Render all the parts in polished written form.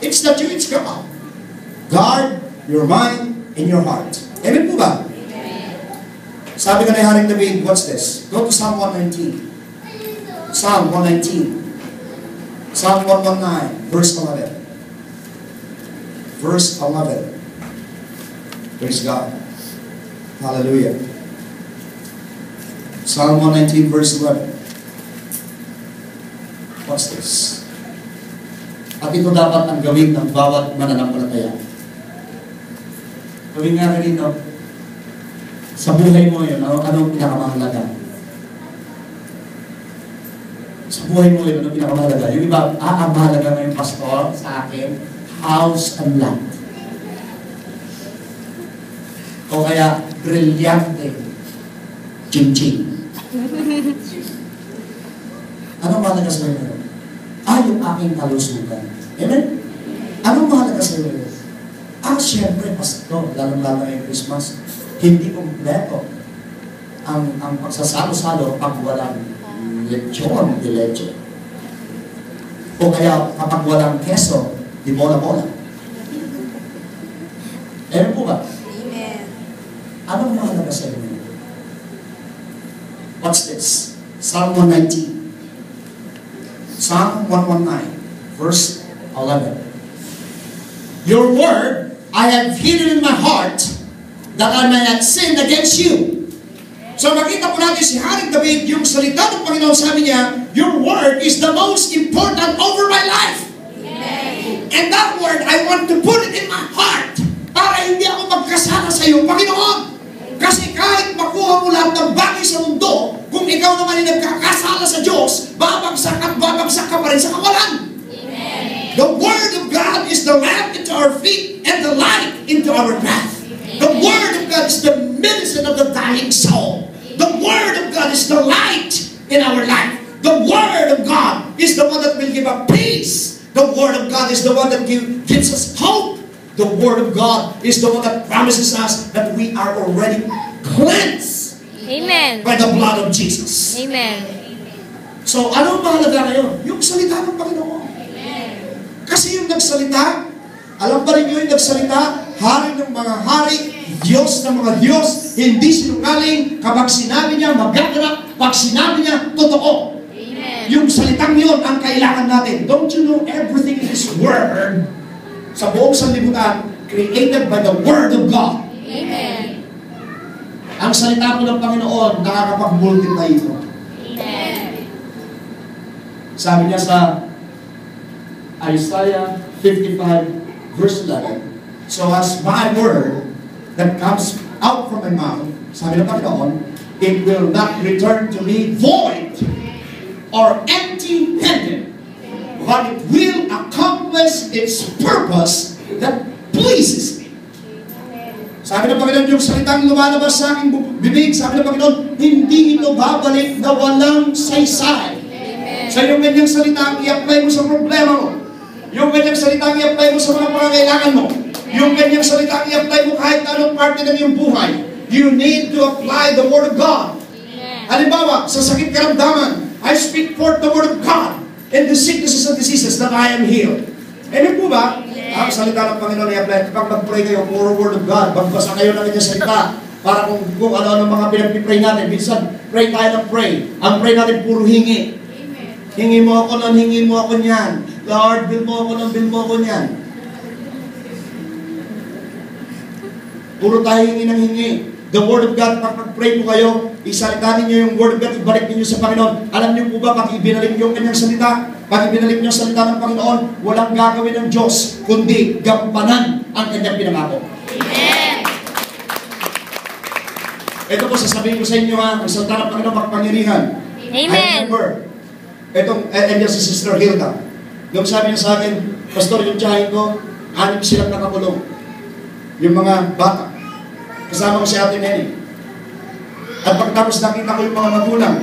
It's not you, it's God. Guard your mind and your heart. Amen po ba? Sabi ka na Haring David, what's this? Go to Psalm 119. Psalm 119. Psalm 119, verse 11. Verse 11. Praise God. Hallelujah. Psalm 119, verse 11. What's this? At ito dapat ang gawin ng bawat mananampalataya. Gawin nga rin ito. Sa buhay mo yun, anong pinakamahalaga? Sa buhay mo yun, anong pinakamahalaga? Yung iba, ang mahalaga ngayon, pastor, sa akin, house and land. O kaya, brilyante, ching-ching. Anong mahalaga sa iyo? Yung aking kalusugan. Amen? Anong mahalaga sa iyo? Siyempre, pastor, lalong-lalo ngayong Christmas, hindi kumpleto ang pagsasalo-salo pag walang lechon de leche. O kaya kapag walang keso, di bola-bola. Amen po ba? Amen. Anong mahalaga sa iyo? What's this? Psalm 119. Psalm 119, verse 11. Your word I have hidden in my heart that I may not sin against you. So makita po natin si Haring David, yung salita ng Panginoon, sabi niya, your word is the most important over my life. Amen. And that word, I want to put it in my heart para hindi ako magkasala sa iyo, Panginoon. Kasi kahit makuha mo lahat ng bagay sa mundo, kung ikaw naman ay nagkakasala sa Diyos, babagsak at babagsak ka pa rin sa kawalan. Amen. The Word of God is the lamp into our feet and the light into our path. The Word of God is the medicine of the dying soul. The Word of God is the light in our life. The Word of God is the one that will give us peace. The Word of God is the one that gives us hope. The Word of God is the one that promises us that we are already cleansed Amen. by the blood of Jesus. Amen. So, anong mahalaga ngayon? Yung salita ng Panginoon. Amen. Kasi yung nagsalita, alam pa rin nyo yung nagsalita, hari ng mga hari, Diyos ng mga Diyos, hindi sinungaling, kapag sinabi niya, magaganap, pag sinabi niya, totoo. Amen. Yung salitang yun ang kailangan natin. Don't you know everything in His Word sa buong sanlibutan, created by the Word of God. Amen. Ang salita po ng Panginoon, nakakapag-multiply ito. Amen. Sabi niya sa Isaiah 55, verse 11, so as my word that comes out from my mouth, sabi ng Panginoon, it will not return to me void or empty-handed, but it will accomplish its purpose that pleases me. Sabi ng Panginoon, yung salitang lumalabas sa aking bibig, sabi ng Panginoon, hindi ito babalik na walang saysay. So yung ganyang salita, i-apply mo sa problema mo. Yung ganyang salita, i-apply mo sa mga pangangailangan mo. Yung ganyang salita, i-apply mo kahit anong parte ng iyong buhay. You need to apply the Word of God. Halimbawa, sa sakit karamdaman, I speak forth the Word of God in the sicknesses and diseases that I am healed. Amen po ba? Ang salita ng Panginoon i-apply. Kapag mag-pray kayo, puro Word of God, magbasa kayo ng kanyang salita, para kung ano-ano mga pinag-pray natin. Minsan, pray tayo ng pray. Ang pray natin, puro hingi. Hingi mo ako nun, hingi mo ako niyan. Lord, bill mo ako nun, bill mo ako niyan. Puro tayo hingi ng hingi. The Word of God, pag-pray po kayo, isalita ninyo yung Word of God, ibalik ninyo sa Panginoon. Alam niyo po ba, pag ibinalik niyo ang kanyang salita, pag ibinalik niyo ang salita ng Panginoon, walang gagawin ng Diyos, kundi gampanan ang kanyang pinangako. Amen. Ito po, sasabihin ko sa inyo ha, ang salita ng Panginoon, magpangyarihan. Amen. I remember, itong, and si Sister Hilda, nung sabi niya sa akin, Pastor, yung tiyahin ko, 6 silang nakakulong. Yung mga bata. Kasama ko si Ate Nelly. At pagtapos nakita ko yung mga magulang,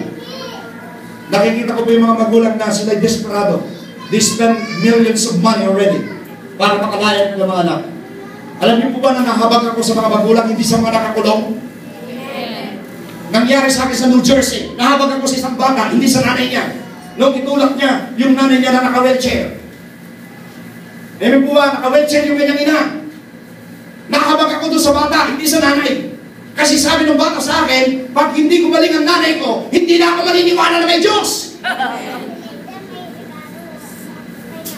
nakikita ko po yung mga magulang na sila desperado. They spend millions of money already para makalaya ng mga anak. Alam niyo po ba na nahabag ako sa mga magulang, hindi sa mga nakakulong? Nangyari sa akin sa New Jersey, nahabag ako sa isang bata, hindi sa nanay niya. Nung itulak niya, yung nanay niya na naka-wheelchair. Amen po ba? Naka-wheelchair yung kanyang ina. Nakahabag ako doon sa bata, hindi sa nanay. Kasi sabi ng bata sa akin, pag hindi ko balik ang nanay ko, hindi na ako maniniwala na may Diyos.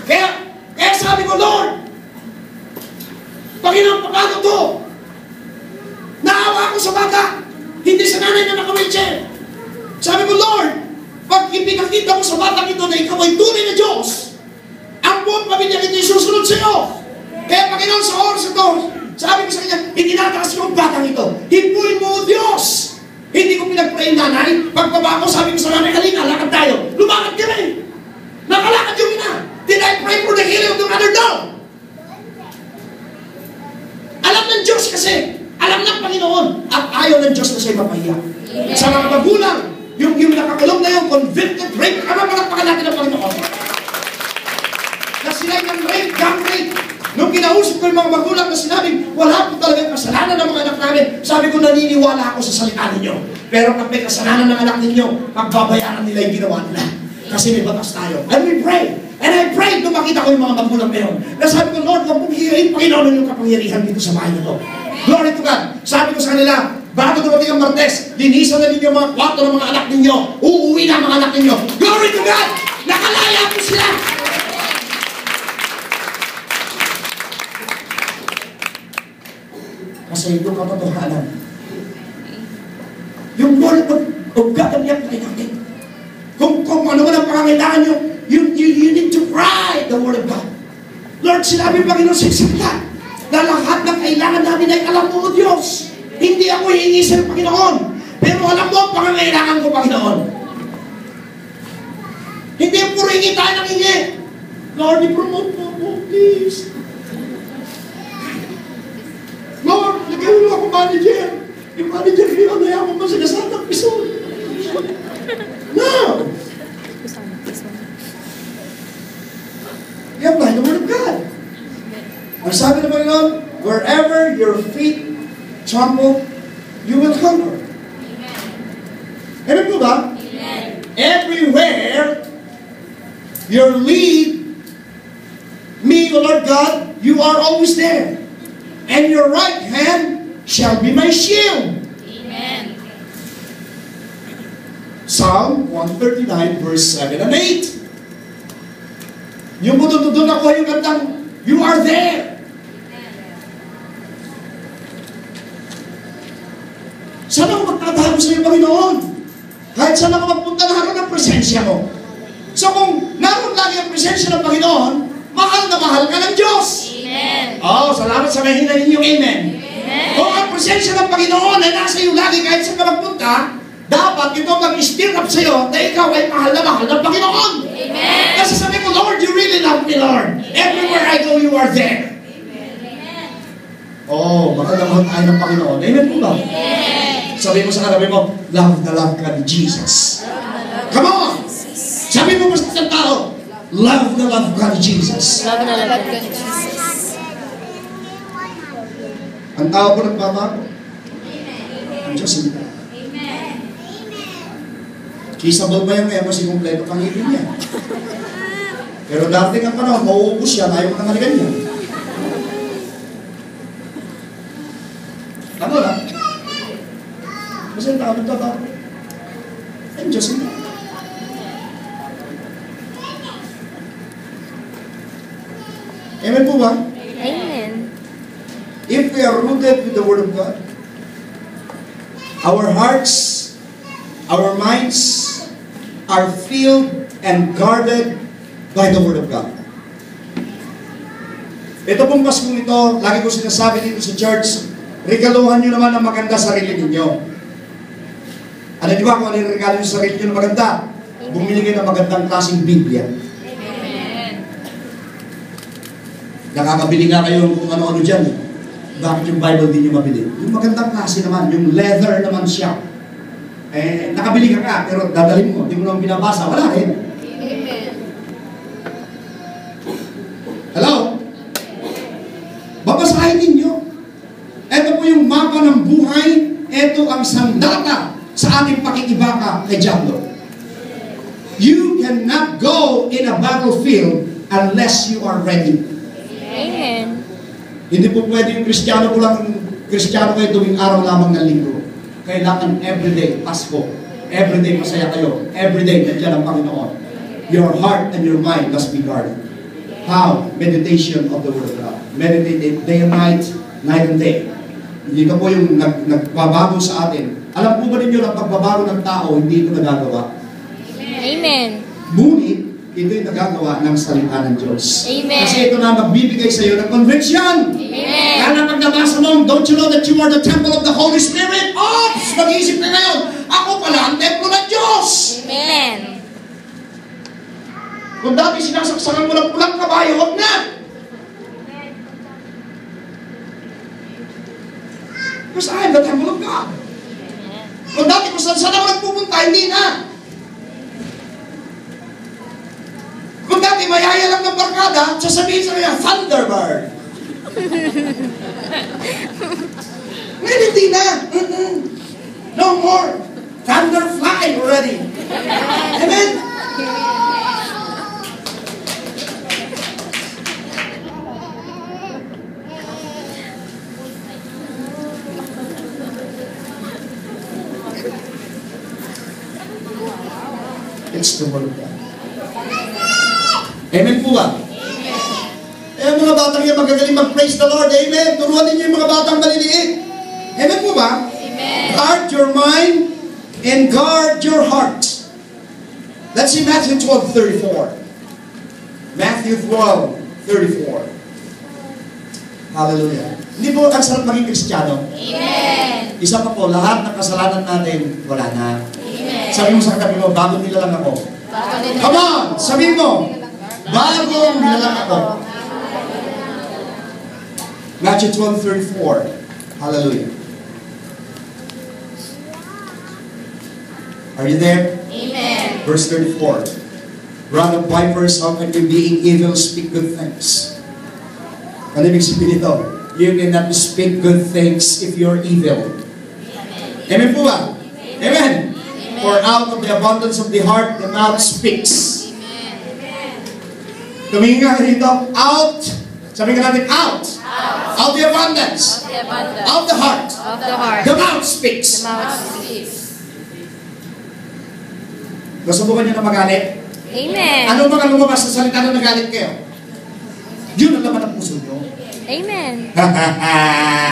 Kaya sabi ko, Lord, Panginoon, paano to? Naawa ako sa bata, hindi sa nanay na naka-wheelchair. Sabi ko, Lord, pag ipinakita mo sa batang ito na ikaw ay tunay na Diyos, ang buong pamilya kita isusunod sa iyo. Kaya Panginoon, sa oras ito, sabi ko sa kanya, itinatakas ko ang batang ito. Hipuin mo, Diyos! Hindi ko pinagpray yung nanay. Pagbaba ko, sabi ko sa nanay, halika, lakad tayo. Lumakad kami. Nakalakad yung ina. Did I pray for the healing of the mother? No. Alam ng Diyos kasi. Alam ng Panginoon. At ayaw ng Diyos na siya'y mapahiya. Sa mga magulang, yung nakakulong na yung convicted rape, palakpakan natin ang Panginoon. Na sila yung rape, gang rape. Nung kinausap ko yung mga magulang na sinabing, wala po talagang kasalanan ng mga anak namin, sabi ko, naniniwala ako sa salita ninyo. Pero kapag may kasalanan ng anak ninyo, magbabayaran nila yung ginawa nila. Kasi may batas tayo. And we pray. And I pray nung makita ko yung mga magulang ngayon. Na sabi ko, Lord, huwag mong hihirin, Panginoon, yung kapangyarihan dito sa bahay na to. Glory to God. Sabi ko sa kanila, bago dumating ang Martes, linisan na ninyo mga kwarto ng mga anak ninyo. Uuwi na ang mga anak ninyo. Glory to God! Nakalaya po sila! Kasi yung katotohanan, yung word of God ang i-apply natin. Kung ano man ang pangangailangan nyo, you need to cry the word of God. Lord, sinabi Panginoon sa salita na lahat ng kailangan namin ay alam mo, O Diyos. Hindi ako hihingi sa Panginoon, pero alam mo ang pangangailangan ko, Panginoon. Hindi puro hingi tayo ng hingi. Lord, i-promote mo ako, please. Lord, nagawin mo ako manager. Yung manager ko, nayaman mo sa kasatang piso. No! I-apply the word of God. Ang sabi ng Panginoon, wherever your feet trample, you will conquer. Amen po ba? Everywhere your lead, me, O Lord God, you are always there. And your right hand shall be my shield. Amen. Psalm 139 verse 7 and 8. Yung mututudun ako yung kantang, you are there. Saan ako magtatago sa iyo, Panginoon? Kahit saan ako magpunta, naroon ang presensya mo. So kung naroon lagi ang presensya ng Panginoon, mahal na mahal ka ng Diyos. Amen. Oh, salamat sa mahina ninyo. Amen. Amen. Kung ang presensya ng Panginoon ay nasa iyo lagi kahit saan ka magpunta, dapat ito mag-stir up sa iyo na ikaw ay mahal na mahal ng Panginoon. Amen. Kasi sabi ko, Lord, you really love me, Lord. Everywhere I go, you are there. Amen. Oh, mahal na mahal tayo ng Panginoon. Amen po ba? Amen. Sabi mo sa katabi mo, love na love ka ni Jesus. Come on! Sabi mo sa isang tao, love na love ka ni Jesus. Love na love ka ni Jesus. Ang tao ko nagbabago. Ang Diyos hindi. Kisabal ba yung kaya mas ikumpleto pang ibig niya? Pero dating ang panahon, mauubos yan, ayaw mo nang halikan niya. Ano lang? Kasi ang tao nagbabago. Ang Diyos hindi. Amen po ba? Amen. If we are rooted with the Word of God, our hearts, our minds are filled and guarded by the Word of God. Ito pong Paskong ito, lagi ko sinasabi dito sa church, regaluhan nyo naman ang maganda sa sarili ninyo. Ano di ba kung ano yung regalo nyo sa sarili nyo na maganda? Bumili kayo ng magandang klaseng Biblia. Nakakabili nga kayo kung ano-ano dyan. Bakit yung Bible din nyo mabili? Yung magandang klase naman, yung leather naman siya. Eh, nakabili ka nga, pero dadalhin mo, hindi mo naman binabasa, wala rin. Amen. Hello? Babasahin ninyo. Ito po yung mapa ng buhay, ito ang sandata sa ating pakikibaka kay Diablo. You cannot go in a battlefield unless you are ready. Hindi po pwede yung Kristiyano kayo tuwing araw lamang ng linggo. Kailangan everyday, Pasko. Everyday masaya kayo. Everyday, nandiyan ang Panginoon. Your heart and your mind must be guarded. How? Meditation of the Word of God. Meditate day and night, night and day. Hindi ka po yung nagbabago sa atin. Alam po ba ninyo na pagbabago ng tao, hindi ito nagagawa? Amen. Ngunit, ito yung nagagawa ng salita ng Diyos. Amen. Kasi ito na magbibigay sa iyo ng conviction. Amen. Kaya na pag nabasa mo, don't you know that you are the temple of the Holy Spirit? Oops! Mag-iisip ka ngayon, ako pala ang templo ng Diyos! Amen. Kung dati sinasaksakan mo ng pulang kabayo, huwag na! Because I am the temple of God. Kung dati kung saan ako nagpupunta, hindi na. Kung dati mayaya lang ng barkada, sasabihin sa kanya, Thunderbird. Ngayon hindi na. No more. Thunderfly already. Amen? It's the word of God. Amen po ba? Eh, mga batang yan magagaling mag-praise the Lord. Amen. Turuan ninyo yung mga batang maliliit. Amen po ba? Amen. Guard your mind and guard your heart. Let's see Matthew 12:34. Matthew 12:34. Hallelujah. Hindi po ang sarap maging Kristiyano. Amen. Isa pa po, lahat ng kasalanan natin, wala na. Amen. Sabi mo sa katabi mo, bago nila lang ako. Come on! Sabi mo, bagong nilalang ako. Matthew 12:34. Hallelujah. Are you there? Amen. Verse 34. Rod of vipers, how can you being evil speak good things? Ano ibig sabihin ito? You cannot speak good things if you're evil. Amen po ba? Amen. For out of the abundance of the heart, the mouth speaks. Tumingin nga dito, out. Sabi nga natin, out. Out the abundance. Out the heart. Of the heart. The mouth speaks. The mouth speaks. Gusto mo ba niyo na magalit? Amen. Ano ba ang lumabas sa salita na nagalit kayo? Yun ang laman ng puso niyo. Amen.